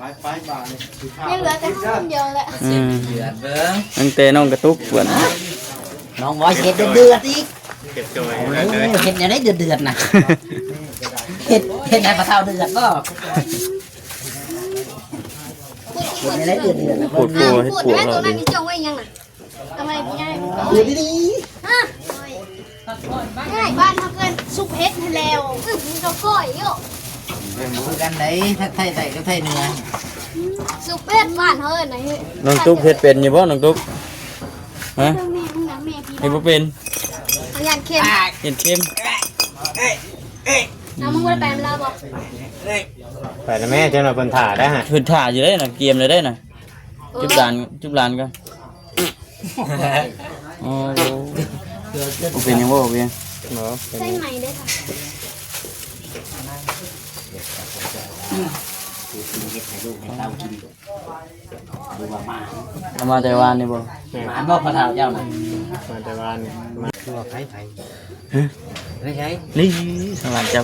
ไปบ้านเลย ยังเหลือแต่ห้องเดียวแหละ เดือดเบิ้ง ตั้งแต่น้องกระตุกปวด น้องบอยเห็ดเดือดอีก เก็บจอย เห็ดอย่างไรเดือดนะเห็ดไหนปลาเท่าเดือดก็เห็ดอย่างไรเดือดนะ ปวดปัวให้ พูด ปวด แม่ เรา ตัวนั้ ดิ นนี่จงไว้ยังน่ะทำไมพี่ยาย เดือดดี ง่ายบ้านเขาเกินซุปเฮ็ดให้แล้วมันก็ก้อยอยู่ คือกันไหนไทยใส่ก็ไทยเนื้อ ซุปเฮ็ดบ้านเขาเอิ้นไหนเฮ้ย น้องตุ๊กเฮ็ดเป็นอยู่บ่น้องตุ๊กฮะ เรื่องแม่มึงนะแม่พี่ เฮ็ดบ่เป็น ทำงานเค็ม เฮ็ดเค็ม น้ำมึงว่าแปลงแล้วบ่ ไปแล้วแม่เจ้าหน้าเพิ่นถ่าได้ฮะ เพิ่นถ่าอยู่ได้น่ะเกมเลยได้น่ะจุบหลานก็อ๋อบ่เป็นหยังบ่เพียง เนาะ ใส่ใหม่ได้ค่ะ เอามาแต่วานนี่บ่ หมาบอกปลาเท่าเจ้าน่ะ มาแต่บ้านมา ตัวไผ่ไม่ใช่ นี่สวรรค์เจ้า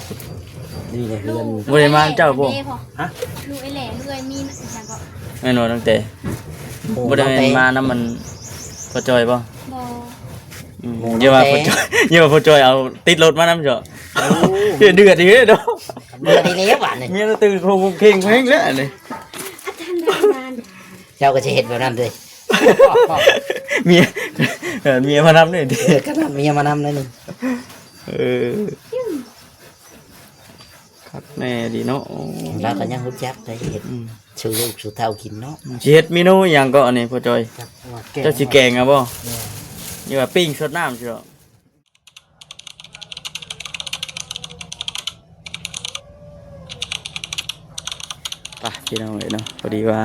นี่เลยเพื่อน บ่ได้มาเจ้าบ่ ฮะลูกไอ้แหล่เลื่อยมีนะจังก็ แม่นบ่ตั้งแต่บ่ได้มานำมันพอจอยบ่ บ่ อย่าว่าพอจอยอย่าว่าพอจอยเอาติดรถมานำเจ้าเดือดอีกเด้อ เดือดดีเลยหวานเลย เมียตื่นโคงเข่งแม่งแล้วนี่ อาจารย์ได้นาน เจ้าก็จะเห็ดแบบนั้นเลย เมียเมียมานำนี่ดิ ก็ทำเมียมานำเลยนี่ เออครับแม่ดีเนาะ เราก็ยังรู้จักได้เห็ดสู่ลูกสู่เท่ากินเนาะ สิเฮ็ดเมนูหยังก็อันนี้พ่อจอยเจ้าสิแกงอ่ะบ่นี่ว่าปิ้งสดน้ำสิเนาะไปพี่น้องเอ้ยเนาะพอดีว่า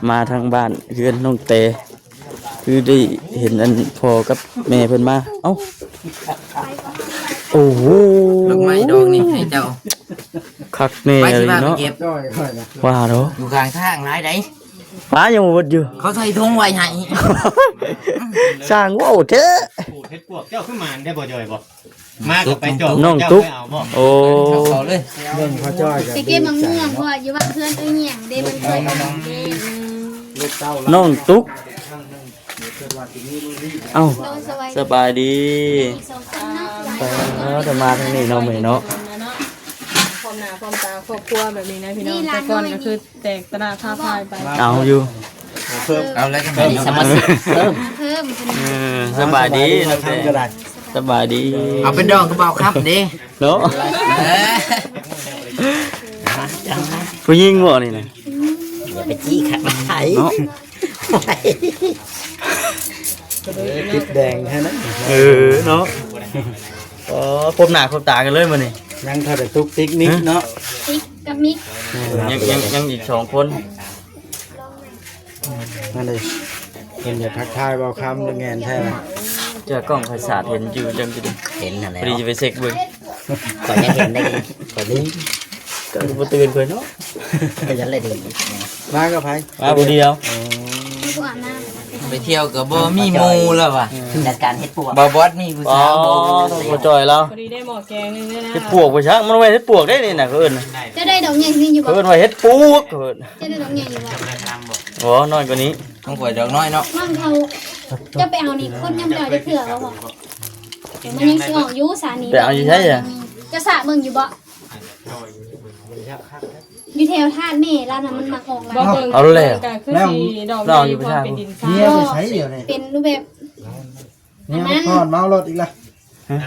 มาทางบ้านเฮือนน้องเตคือได้เห็นอันพ่อกับแม่เพิ่นมาเอ้าโอ้โห ลูกไม้ดอกนี่ให้เจ้า คักแน่ ไป เล ที่ ย บ้านไป เนาะ เก็บ ว่าเนาะ อยู่ข้างทางไรได้ ฟ้ายังบ่หมดอยู่ เขาใส่ถุงไว้ให้ สร้างว่าวเถอะ ปลูกเฮ็ดพวกเจ้าขึ้นมาได้บ่จอยบ่มาก็ไปจอบ น้องตุ๊ก เจ้าไปเอาบ่ โอ้ เขาเลย เบิ่งเขาจ้อยกัน ๆแต่เก็บมังม่วงเพราะว่าอยู่บ้านเพื่อนเอ้ยเนี่ยเด้มันเคยเอาเด้ ลูกเต้า น้องตุ๊กเอ้า โดนสบาย สบายดี อีกสองคนเนาะ ไปแล้วจะมาทางนี้เนาะแม่เนาะ ความหนาความตาครอบครัวแบบนี้นะพี่น้องแต่ก่อนก็คือแตกตลาดท่าพายไป เอาอยู่ เพิ่ม เอาแล้วจะมีสมาชิกเพิ่ม เพิ่มเป็น เออสบายดีน้องเต้สบายดี เอาเป็นดองก็บอกครับดิ เนาะ เออ ผู้หญิงบ่นี่นะ อย่าไปจี้ขัดไหน เนาะ ติดแดงแค่นั้น เออเนาะอ๋อพบหน้าพบตากันเลยมื้อนี้ ยังเท่าแต่ตุ๊กติ๊กนิดเนาะ ติ๊กกับมิก ยังอีกสองคน นั่นเลยเห็นอย่าทักทายเบาคำด้วยแงนแท้ เจอกล้องไฟสาดเห็นอยู่จังสิดิ เห็นอะไร พอดีจะไปเช็คเบิ่ง ก่อนยังเห็นได้ก่อนนี้ ก็บ่ตื่นเพิ่นเนาะ ก็จะเลยดี มากับไผ มาบ่เดียว มีผู้อาบน้ ไปเที่ยวกับบ่มีหมูแล้วว่ะจัดการเฮ็ดปวกบ่บอสมีผู้ อ๋อ สาวบ่ ต้องบ่จอยแล้ว พอดีได้หมอแกงนึงด้วยนะ เฮ็ดปวกไปชักมันไว้เฮ็ดปวกได้นี่น่ะเพิ่น ำจะได้ดอกใหญ่นี่อยู่บ่ เพิ่นไว้เฮ็ดปวกเพิ่น จะได้ดอกใหญ่อยู่บ่ โอ้น้อยกว่านี้ ต้องป่วยดอกน้อยเนาะ น้องเขาจะไปเอานี่คนยังไม่เอาจะเถื่อบ่พอมันยังสิออกอยู่สานี่จะสระเบิ่งอยู่บ่อยู่แถวท่าแม่ร้านนั้นมันมักออก บอก แล้ว เบิ่ง เอาเลย ก็คือสีดอกดีพอเป็นดินทราย เนี่ยไปใช้เดี๋ยวนี้ เป็นรูปแบบ เนี่ยมันทอดเมารถอีกละ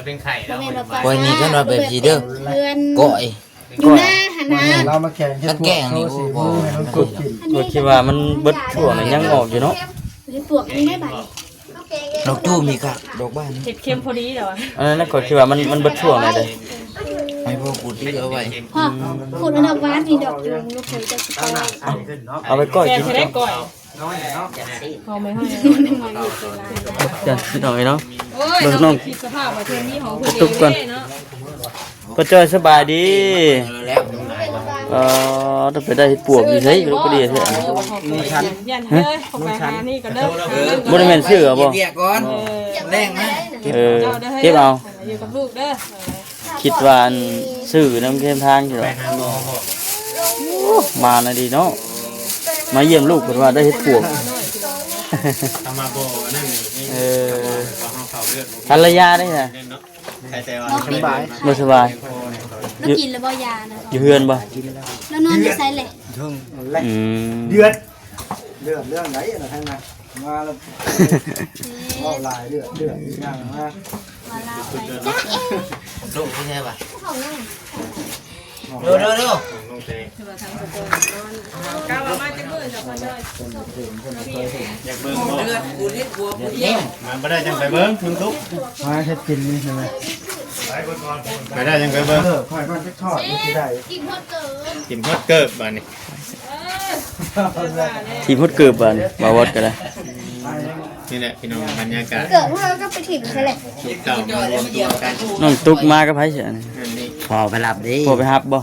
เป็นไข่แล้ว ป่วยนี่ก็ว่าแบบสิเด้อ เพื่อน ก้อย อยู่หน้าหันหน้า เรามาแข่งเฮ็ดพวกโชว์สีมือให้น้องตุ๊กกิน ก็คิดว่ามันเบิดช่วงนั้นยังออกอยู่เนาะ เฮ็ดปวกอันนี้ได้บ่ ดอกตู้มีค่ะดอกบ้าน เห็ดเค็มพอดีเหรอ อันนั้นก็คิดว่ามันเบิดช่วงเลยเด้ ให้พวกกูที่เอาไว้ พ่อขุดอันดับวานนี่ดอกอยู่ลูกเคยจะสิไป เอาไปก้อย แก กิน จะ ก่ ได้ อน ก่อยพอไม่ให้ มันมาอยู่ตัวลาย จัดพี่น้อยเนาะ โอ้ยน้องคิดสภาพว่าเทนนี่ของคุณเองเนาะ ก็จอยสบายดี แล้ว ต้องไปได้เฮ็ดปวกอยู่ไสก็บ่ดีแท้ ยันเฮ้ยผมไปหานี่ก็เด้อ บ่ได้แม่นชื่อบ่ เรียกก่อนแรงมั้ย เออเก็บเอา อยู่กับลูกเด้อ คิดว่าอันซื้อน้ำเค็มทางอยู่หรอก มาน่ะดีเนาะมาเยี่ยมลูกเพิ่นว่าได้เฮ็ดปวก ทำมาโบนั่นนี่ เออ เขาเลือด ภรรยาได้น่ะ เนาะใครแต่ว่า สบาย บ่สบาย แล้วกินแล้วบ่ยานะ อยู่เฮือนบ่ แล้วนอนอยู่ไสเลย อืม เดือดเรื่องไหนนะท่านนะมาแล้วว่าลายเดือดอย่างมา มาลาไปจ้าเอ๊ะ ลูกใช่ป่ะ เขาไง ดู ลงเตะ คือว่าทางสกลนอนกะว่ามาจักมื้อจ้ะพ่อจ้อย อยากเบิ้งบ่ เล่น มันไม่ได้จังไปเบิ้งมึงทุก มาให้กินนี่ใช่ไหม ไม่ได้จังไปเบิ้ง ค่อยๆทอดนี่ที่ได้ กินพอเกิน กินฮอตเกิร์บบ้านนี่ ทีมพุดเกือบบันบ่าวดก็ได้ นี่แหละพี่น้องบรรยากาศ เกิดพวกเราก็ไปถิ่มใช่เลย ชุดเก่ามารวมตัวกัน น้องตุ๊กมากับไผเสียนี่ นั่นนี่ พอไปหลับดิ พอไปฮับบ่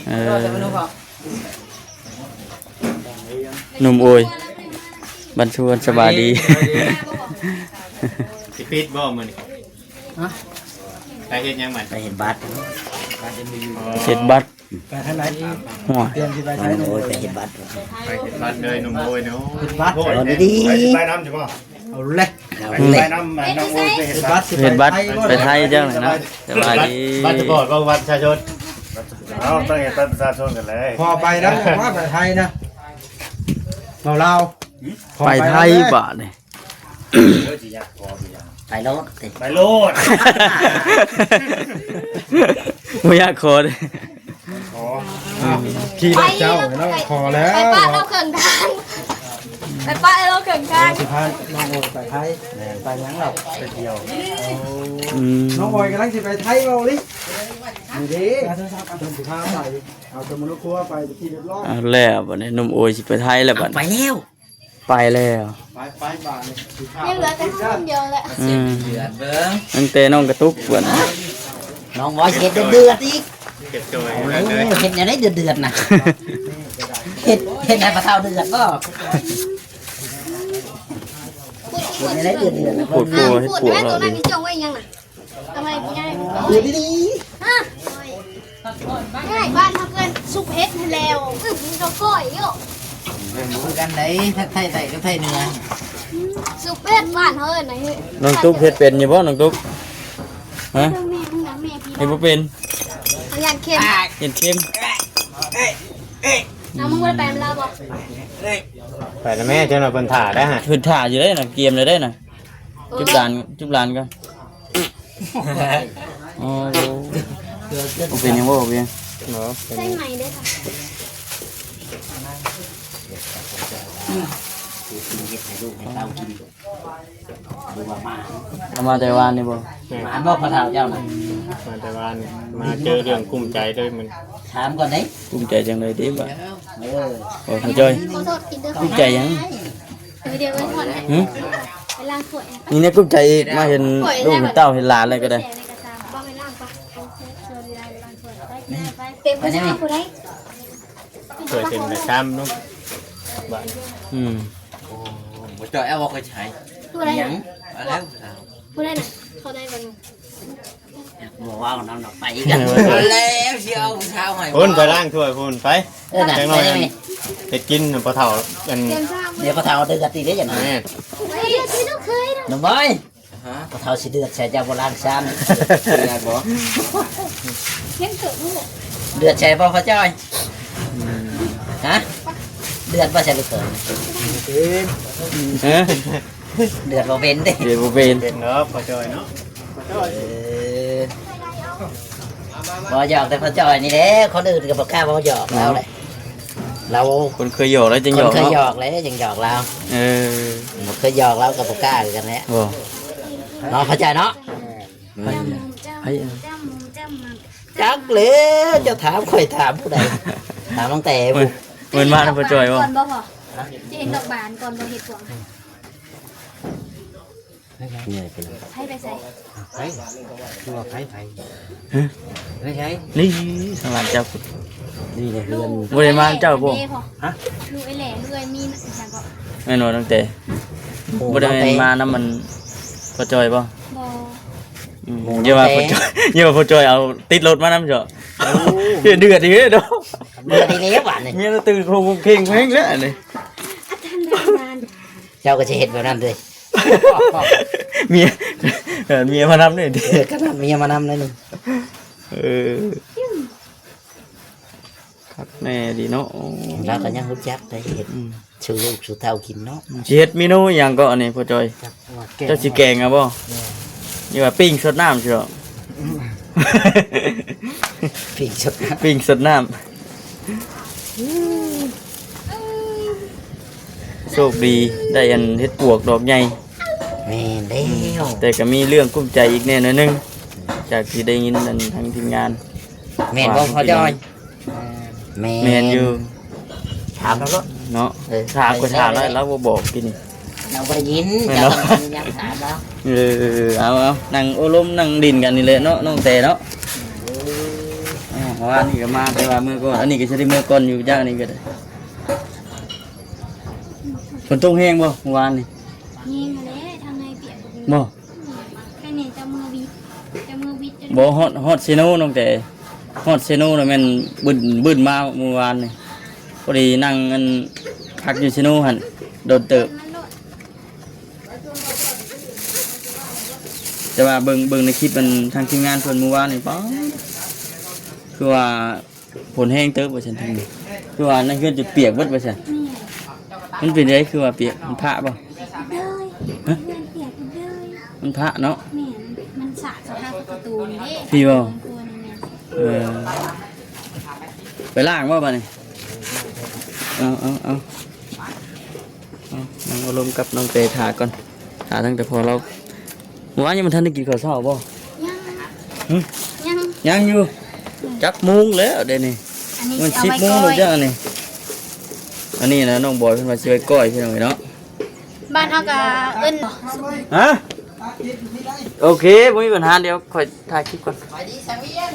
เออหนุ่มโอยบรรชวนสบายดี สิปิดบ่มื้อนี้ไปเฮ็ดยังมัน ไปเห็นบัตร เฮ็ดบัตร ไปทางไหน หัว เตรียมที่ไป มั ใช้ น หนู โอ้ยไปเห็นบัตร ไปเฮ็ดบ้านเลยหนุ่มโอยเนาะ ดี ไปน้ำใช่ป่ะ เอาเล็ก เอา ไป เล็ก น้ำน้องโอยไปเฮ็ด บั บ้าน ตร เฮ็ดบัตรไปไทยจังเลยเนาะสบายดี บ้านจะบอดบ่วัดประชาชนเอาต้องเฮ็ดประชาชนกันเลย พอไปแล้วว่าไปไทยนะเรา ไปไทยบาทนี่ ไปรถติ ไปโลด บ่อยากขอเด้ ขี่รถเจ้าแล้วพอแล้ว ไปป้าเราเกินทางไปป้าเราเกินทาง สิพาน้องโอยไปไทยไปยังเราไปเที่ยว อืม น้องโอยกำลังสิไปไทยเราลินี่ดิต้นสิพาไปเอาตัวมนุษย์ครัวไปที่เรียบร้อย เอาแล้วบัดนี้หนุ่มโอยสิไปไทยแล้วบัด ไปแล้ว ไปแล้ว ไปบ้านเลย ยังเหลือแต่ข้าวเดียวแหละ อืม เดือดเบิ้ง ตั้งแต่น้องกระตุกเพิ่น น้องว่าเห็ดเดือดอีก เก็บจอย โอ้ เลย เห็ดอย่างนี้เดือดนะเห็ดไหนปลาเท่าเดือดก็เห็ดอะไรเดือดนะ ปวดปัวให้ พูด ปวด แม่ เรา ตัว เล นั้น ย นี่จงไว้ยังน่ะทำไมพี่ใหญ่ เดือดดี ฮะง่ายบ้านทำเงินสุกเฮ็ดให้แล้วเราก้อยอยู่ มือกันไหนถ้าไทยกับไทยเนื้อ สุกเฮ็ดบ้านเฮ้ยไหน น้องตุ๊กเฮ็ดเป็นอยู่บ่น้องตุ๊กฮะ แม่พี่นะแม่พี่ เฮ็ดบ่เป็น เอายานเค็ม เฮ็ดเค็ม เอามึงไปแปลงเราบ่ ไปนะแม่เจ้าหน่อยเพิ่นถ่าได้ฮะ เพิ่นถ่าอยู่ได้น่ะเกมเลยได้น่ะจุบหลานกันอ๋อบ่เป็นหยังบ่เป็นหยัง เนาะ ใช่ไหมได้ค่ะ เห็ดให้ลูกให้เต้ากินดูว่ามา เอามาแต่วานนี่บ่ หมาบอกปลาเท่าเจ้าน่ะ มาแต่ว่ามาเจอเรื่องกุ้มใจด้วยมัน ถามก่อนไหน ภูมิใจจังเลยติบ่ เออ โอ้พ่อจ้อย ขอโทษกินเด้อ ภูมิใจหยัง เดี๋ยวไว้ก่อนนะ หึ ไปล้างถ้วย นี่เนี่ยภูมิใจมาเห็นลูกเห็นเต้าเห็นหลานอะไรก็ได้ ในกระซามบ้าไปล้างปะโอเคเชิญล้างถ้วยไปเต็มไปซะผู้ใด เคยเป็นแต่ช้ำเนาะบ้าน อืม บ่จ่อยเอาบ่เคยใช้ ผู้ใด ยังแล้ว ผู้ใดน่ะเขาได้บ่ บอกว่าน้ำไปกันแล้วเชียวเช้าหน่อย พุ่นไปล้างถ้วยพุ่นไป น่ะ จังห ไป น่อย ได้ไหม เฮ็ดกินปลาเฒ่าอัน เต็มซ่า เดี๋ยวปลาเท่าเดือดตีได้ยังไง แม่ เฮ้ยที่ลูกเคยนะ น้องบอยปลาเท่าสิเดือดใส่ยาโบราณซ้ำเดือดบ่ เห็นเกิดลูก เดือดใส่บ่พระจ้อยฮะเดือดบ่ใส่ลูกเขย เอ้อ เดือดบ่เป็นเด้ เดี๋ยวบ่เป็น เป็นเนาะพอจอยเนาะ บ่หยอกแต่พระจ้อยนี่แหละคนอื่นก็บ่กล้าบ่หยอกเราเลยเรา คนเคยหยอกแล้วจัง ค หย น อก เคยหย เนาะ อกเลยยังหยอกเรา เออ บ่เคยหยอกเราก็บ่กล้าคือกันแหละ บ่ เนาะพระจ้อยเนาะ ไอ้ จักเลยจะถามค่อยถามผู้ใดถามตั้งแต่ เหมือนมานะพ่อจอยบ่ ก่อนบ่พอจะเห็นดอกบานก่อนบ่เห็ดหวง เหนื่อยไปเลย ให้ไปใส่ ตัวไผ่ไผ่ ไม่ใช่ นี่ทางหลานเจ้าพุ่น นี่เลยเรือน บ่ได้มาเจ้าบ่ ฮะลูกไอ้แหล่ลูกไอ้มีนจังก็ แม่นบ่ตั้งแต่บ่ได้มานํมันพ่อจอยบ่ บ่ อย่าว่าพ่อจอยอย่าว่าพ่อจอยเอาติดรถมานํเจ้า เดือดอีกเด้อ เมื่อดีแล้วหวานนี่ เมียเราตื่นโคงเข่งแม่งแล้วนี่ เจ้าก็จะเห็นแบบนั้นเลย เมียมานำนี่ดิ ก็ทำเมียมานำเลยนี่ ครับแม่ดีเนาะ เราก็ยังรู้จักได้เห็นชูลูกชูเท่ากินเนาะ สิเฮ็ดเมนูหยังก็อันนี้พ่อจอยเจ้าสิแกงอ่ะบ่นี่ว่าปิ้งสดน้ำสิเหรอ พี่ชุด ปิ้งสดน้ำโชคดีได้อันเฮ็ดปวกดอกใหญ่ แม่เด้ว แต่ก็มีเรื่องกุ้มใจอีกแน่นอนนึงจากที่ได้ยินนั่นทางทีมงาน แม่นบ่พอจอยแม่ แมนอยู่ ถามแล้วก็ เนาะถามก็ถามแล้วบ่บอกกิน เราไปยิน แม่ จะ เนาะ ต้องยังถามแล้ว เอานั่งโอลมนั่งดินกันนี่แหละเนาะน้องแต่เนาะเพราะว่านี่ก็มาแต่ว่าเมื่อก่อนอันนี้ก็จะได้เมื่อก่อนอยู่ย่างนี่ก็ได้ฝนตกแห้งบ่เมื่อวานนี่ นี่มาแล้วทางในเปียก บ่ แค่นี้จะมือวิทย์ บ่ฮอดเซโนน้องแต่ฮอดเซโนน่ะแม่นบึ้นมาเมื่อวานนี่พอดีนั่งกันพักอยู่เซโนหั่นโดนเติบแต่ว่าเบิ่งในคลิปมันทางทีมงานเพิ่นเมื่อวานนี่ป๊อคือว่าฝนแห้งเติบว่าซั่นทางนี้คือว่านั่นคือจุดเปียกเบิดว่าซั่นมันเป็นไดคือว่าเปียกมันพระบ่ เลยเพื่อนเปียกเลย มันพระเนาะ แม่มันสะสภาพประตูนี่ พี่บ่ ตัวนี่แม่ เออไปล้างบ่บัดนี้เอานั่งอารมณ์กับน้องเตถาก่อนถาตั้งแต่พอเราเมื่อวานยังมันทันได้กินข้าวเช้าบ่ ยัง ยังอยู่จักมุงแล้วเดี๋ยวนี้ อันนี้ มัน เอา 10 ไว้ โม ก่ ง อ แล้ว ย จ้านี่อันนี้นะน้องบอยเพิ่นว่าสิไปก้อยพี่น้องเนาะ บ้านเอากะเอิ้น ฮะโอเคบ่มีปัญหาเดี๋ยวค่อยถ่ายคลิปก่อน ไปดีสามียัง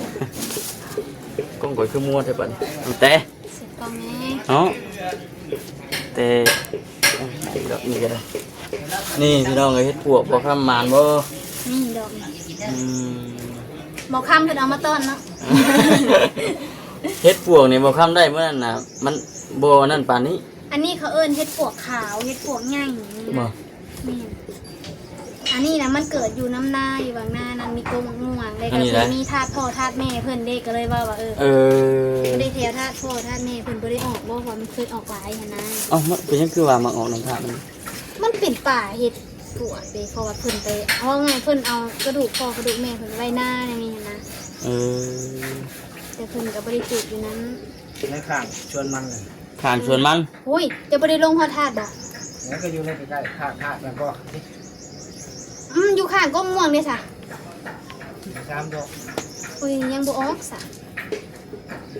กล้องก่อยคือมัวแท้บัดนี้เอาแต่ เสร็จก่อนแม่ เนาะแต่ดอกนี้ก็ได้นี่พี่น้องเอ้ยเฮ็ดปวกบ่คำหมานบ่ นี่ดอก อืม บอกคำเพิ่นเอามาต้อนเนาะ เฮ็ดปวกนี่บ่คำได้เมื่อนั้นน่ะมันบ่นั่นปานนี้ อันนี้เขาเอิ้นเฮ็ดปวกขาวเฮ็ดปวกใหญ่ บ่ นี่อันนี้นะมันเกิดอยู่น้ำนาอยู่บางนานั้นมีกงม่วงเลยก็คือมีธาตุพ่อธาตุแม่เพิ่นเด็กก็เลยว่าเออ บ่ได้เทียวธาตุพ่อธาตุแม่เพิ่นบ่ได้ออกบ่เพราะมันเคยออกหลายหั่นนะ เอ้ามันเป็นหยังคือว่ามาออกน้ำท่ามัน มันเป็นป่าเฮ็ดปวดเด้เพราะว่าเพิ่นไปเอาไงเพิ่นเอากระดูกพ่อกระดูกแม่เพิ่นไว้หน้าในนี้หั่นนะ เออ แต่เพิ่นก็บ่ได้จุดอยู่นั้น ในข้างชวนมันเลย ผ่านสวนมัน โอ้ยจะบ่ได้ลงฮอดธาตุบ่ แล้วก็อยู่ในใกล้ๆข้างแล้วก็ อยู่ข้างก็ม่วงเด้ซะ 3ดอก โอ้ยยังบ่ออกซะ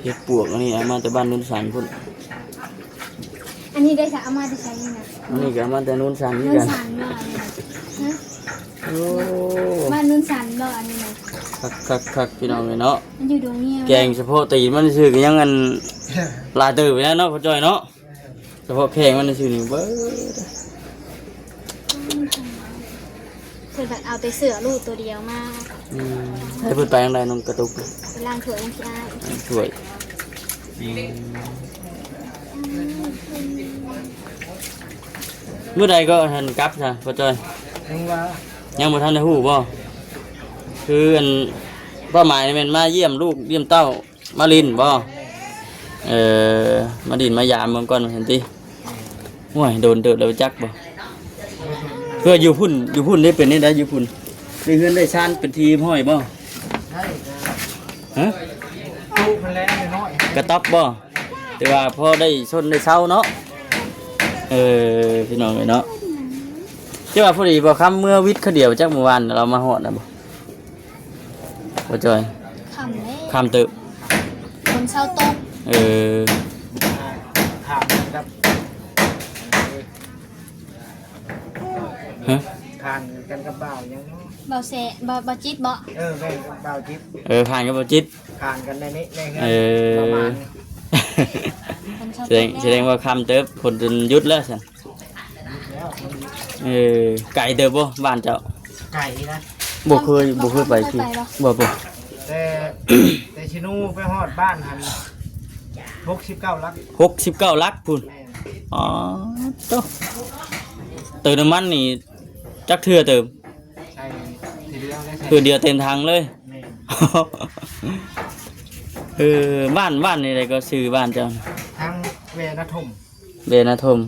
เฮ็ดปวกอันนี้เอามาแต่บ้านนุ่นสันพุ่น อันนี้ได้ซะเอามาได้ใช้นี่นะ อันนี้ก็เอามาแต่นุ่นสันนี่ นุ่น กัน สันบ่อันนี้นะฮะ โอ้ บ้านนุ่นสันบ่อันนี้นะ คักพี่น้องเลยเนาะ มันอยู่ตรงนี้ แกงเฉพาะตีนมันซื่อก็ยังอันลายตื่นไปแล้วเนาะพ่อจ้อยเนาะเฉพาะแข้งมันซื่อนี่เบ้อ เพิ่นแบบเอาแต่เสือลูกตัวเดียวมา ให้เพิ่นไปทางใดน้องกระตุก ไปล้างถ้วยน้ำขี้อ้าย ช่วยเมื่อใดก็ทันกลับซะพ่อจ้อย ยังว่า ยังบ่ทันได้ฮู้บ่คืออันเป้าหมายนี่แม่นมาเยี่ยมลูกเยี่ยมเต้ามาลินบ่มาดินมายามเมืองก่อนเห็นติโอ้ยโดนเติบแล้วจักบ่เพื่ออยู่พุ่นได้เป็นนี่ได้อยู่พุ่นได้เฮือนได้ชานเป็นทีมห้อยบ่ ใช่ ฮะ ลูกมันแล้วน้อย กระต๊อบบ่แต่ว่าพอได้ชนได้เช้าเนาะพี่น้องเอ้ยเนาะเจ้าว่าพอดีบ่คำเมื่อวิทย์เขาเดียวจักเมื่อวานเรามาฮอดน่ะบ่จอย คำเลย คำเติบ คนเศร้าต้ม ถามครับ ฮะ ทานกันกับบ่าวยัง เบาแสเบาจิตบ่ แม่กับบ่าวทิพย์ ผ่านกับบ่จิต ทานกันในนี้ในเงิ เอน ประมาณ คนเศร้า แสดงว่าคำเติบผลจนยุดแล้วสัน แล้ว ไก่เติบบ่บ้านเจ้า ไก่นะ บ่เคยไปที่บ่ แต่ แต่ชินูไปฮอดบ้านหัน69 ลัก 69 ลักพุ่นอ๋อโตเติมน้ำมันนี่จักเทื่อเติม ใช่ทีเดียวได้ใช่ คือเดียวเต็มทางเลย แม่น บ้านนี่อะไรก็ซื้อบ้านเจ้า ทางเวนทม เบนาทม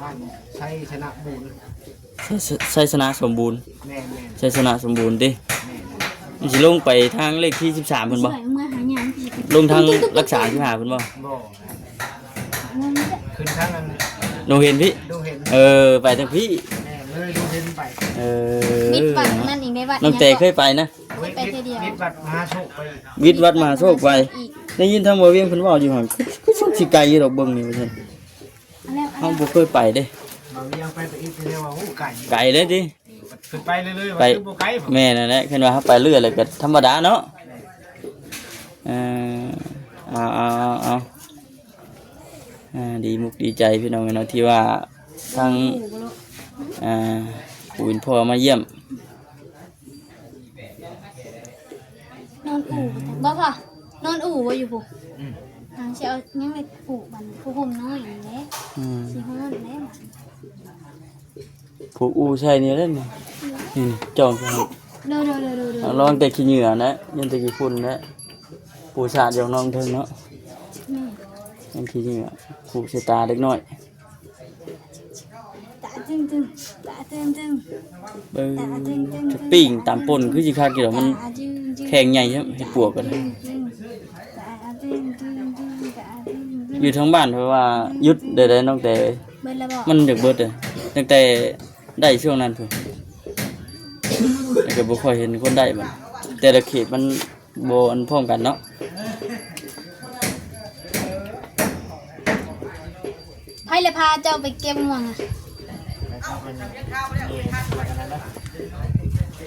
บ้านใช้ชนะบูรณ์ ชัยชนะสมบูรณ์ แม่น ชัยชนะสมบูรณ์ดิมันสิลงไปทางเลขที่13เพิ่นบ่ สวยเมื่อหาหยัง ลงทางรักษาที่หาเพิ่นบ่ บ่ขึ้นทางนั้น ลงเห็นพี่ ดูเห็น ไปทางพี่ แม่เลยดูเห็นไป มิดวัดนั่นอีกในวัด น้องเตเคยไปนะ ไปเทเดียว นิดบัตรมหาโชคไป วิทย์วัดมหาโชคไป อีก ได้ยินทางบ่เวียงเพิ่นเว้าอยู่หั่นคือช่วงสิไกลอยู่ดอกเบิ่งนี่ว่าซั่น อันแล้ว เฮาบ่เคยไปเด้ บางยังไปแต่อีกเรียกว่าโอ้ไก่ ไกลเลยติ ขึ้นไปเรื่อยๆ ไป ว่าคือบ่ไก่ผม แม่นั่นแหละเพิ่นว่าเฮาไปเรื่อยเลยก็ธรรมดาเนาะเอาดีมุกดีใจพี่น้องเนาะที่ว่าทางปู่อินพ่อมาเยี่ยม นอนอู่บ่พอนอนอู่บ่อยู่ผู้ทางสิเอายังไปผูกบันผู้ห่มน้อยนี่แหละ อืม สิฮ้อนแหละ ผูกอูใช่นี่เล่นนี่จองกัน เด้อ ลองแต่ขี้เหงื่อนะยันแต่ขี้ฝุ่นนะปูชาดอย่างน้องเทิงเนาะ แม่ ยังขี้เหงื่อผูกใส่ตาเล็กน้อย ตาตึงตาตึง เบิ่งจะปิ้งตามป่นคือสิคักอยู่ดอกมันแข็งใหญ่ใช่ไหมให้ปวกกันอยู่ทั้งบ้านเพราะว่าหยุดได้น้องแต่ เบิดแล้วบ่ มันเดือดเบิดเลยตั้งแต่ได้ช่วงนั้นพุ่นแต่ก็บ่ค่อยเห็นคนได้บัดแต่ละเขตมันบ่อันพร้อมกันเนาะ ไผเลยพาเจ้าไปเก็บม่วงอ่ะ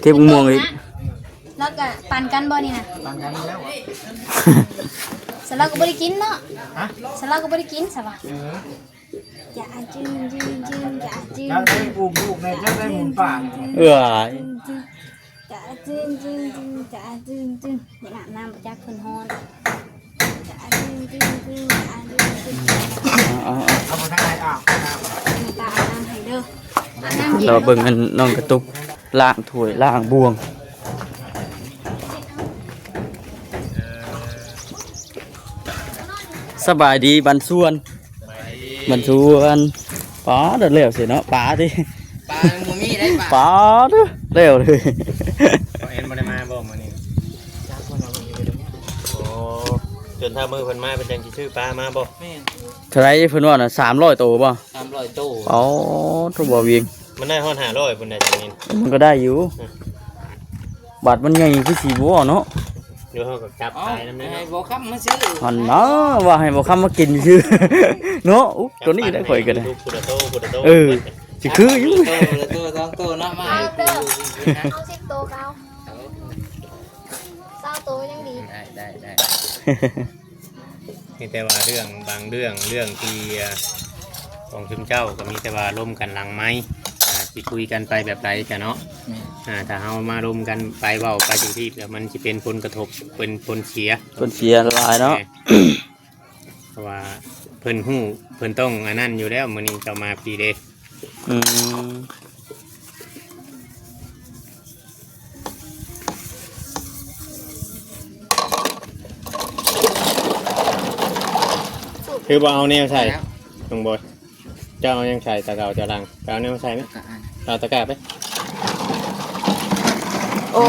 เก็บม่วงอีก แล้วก็ปั่นกันบ่นี่น่ะ บางกันแล้ว สลักก็บ่ได้กินเนาะ ฮะ สลักก็บ่ได้กินซะบ่ เออ อย่าจื้ออย่าจื้อ แล้วได้ปลูกลูกในจะได้หมุนป่า เอ้ย อย่าจื้ออย่าอาบน้ำจากคนฮ้อนอย่าจื้อ เอา เอามาทางไหนอาบน้ำ ตาอาบน้ำให้เด้ออาบน้ำ เราเบิ่งอันน้องกระตุกล้างถ้วยล้างบวงสบายดีบันส่วนป๋าเด้อเร็วสิเนาะป๋าดิ ปลาหมูมี่ได้ปลา ป๋าเด้อเร็วเลย เอ็นบ่ได้มาบ่มื้อนี้โอ้จนถ้ามือเพิ่นมาเป็นจังสิซื้อปลามาบ่ แม่น เท่าไหรเพิ่นว่าน่ะ300ตัวบ่ 300ตู้ อ๋อทุกบ่เวียง มันได้ฮอด500พุ่นได้จังนี้ มันก็ได้อยู่บาทมันใหญ่คือสีบัวเนาะ เดี๋ยวเฮาก็จับตายนำ ให้ เนาะ บ่ค้ำมาซื้อ หันเนาะว่าให้บ่คำมากินชื่อ เนาะอุ๊ตัวนี้ได้ข่อยก็ได้ พุทธโตสิคืออยู่ ตัว2ตัวเนาะมา เอาเด้อเอา10โตวก็เอา20โตวยังดี ได้ มีแต่ว่าเรื่องบางเรื่องที่ของชุมเจ้าก็มีแต่ว่าร่วมกันหลังไม้สิคุยกันไปแบบไรจ้ะเนาะถ้าเฮามาร่วมกันไปเว้าไปถึงที่แล้วมันสิเป็นผลกระทบเป็นผลเสีย คนเสียหลายเนาะ เพราะว่าเพิ่นฮู้เพิ่นต้องอันนั้นอยู่แล้วมื้อนี้เจ้ามาปีเด้ อืม คือบ่เอาแนวใส่น้องบอยเจ้าเอายังใส่ตะเกาเจ้าลังเอาแนวใส่ไหมเอาตะกร้าไป โอ้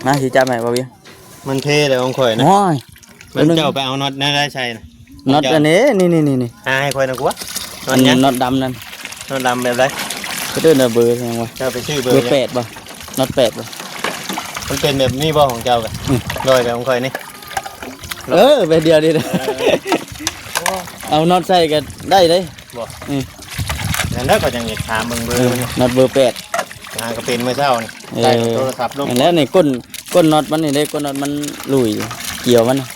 มาสิจับให้บ่เวียง มันเท่เลยของข่อยนะ โอ้ย มันเจ้าไปเอาน็อตนั่นได้ใช่นะ น็อตอันนี้นี่ ให้ข่อยนะกูวะน็อ อั ต น ยัง น็อตดำนั่น น็อตดำแบบไร เขาเดินเบอร์ยังวะ เจ้าไปชื่อเบ เบ อ อ ร์ ร์8บ่น็อต8บ่ มันเป็นแบบนี้บ่ของเจ้ากันลอยแบบของข่อยนี่ ไปเดียวดิเอาน็อตใส่ก็ได้เลย นั่นได้ก็ยังอยากถามเบิ่งเบอร์มัน น็อตเบอร์8 ก็เป็นเมื่อเช้านี่ใส่โทรศัพท์ลง เห็นแล้วในก้นน็อตมันนี่ได้ก้นน็อตมันหลุยเกี่ยวมันน่ะ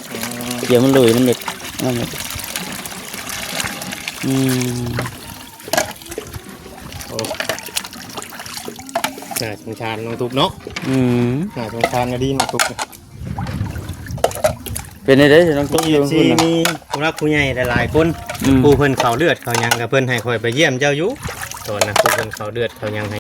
เกี่ยวมันหลุยมันเด็กนั่นแหละอืม โอเค น่าสงสารน้องตุ๊กเนาะ อืม น่าสงสารก็ดีน้องตุ๊ก เป็นได้น้องตุ๊กอยู่ ซี พุ่นน่ะ มีผู้รักผู้ใหญ่หลายๆคน อืม ผู้เพิ่นเขาเลือดเขาหยังกับเพิ่นให้คอยไปเยี่ยมเจ้าอยู่ตอนนะผู้เพิ่นเขาเลือดเขาหยังให้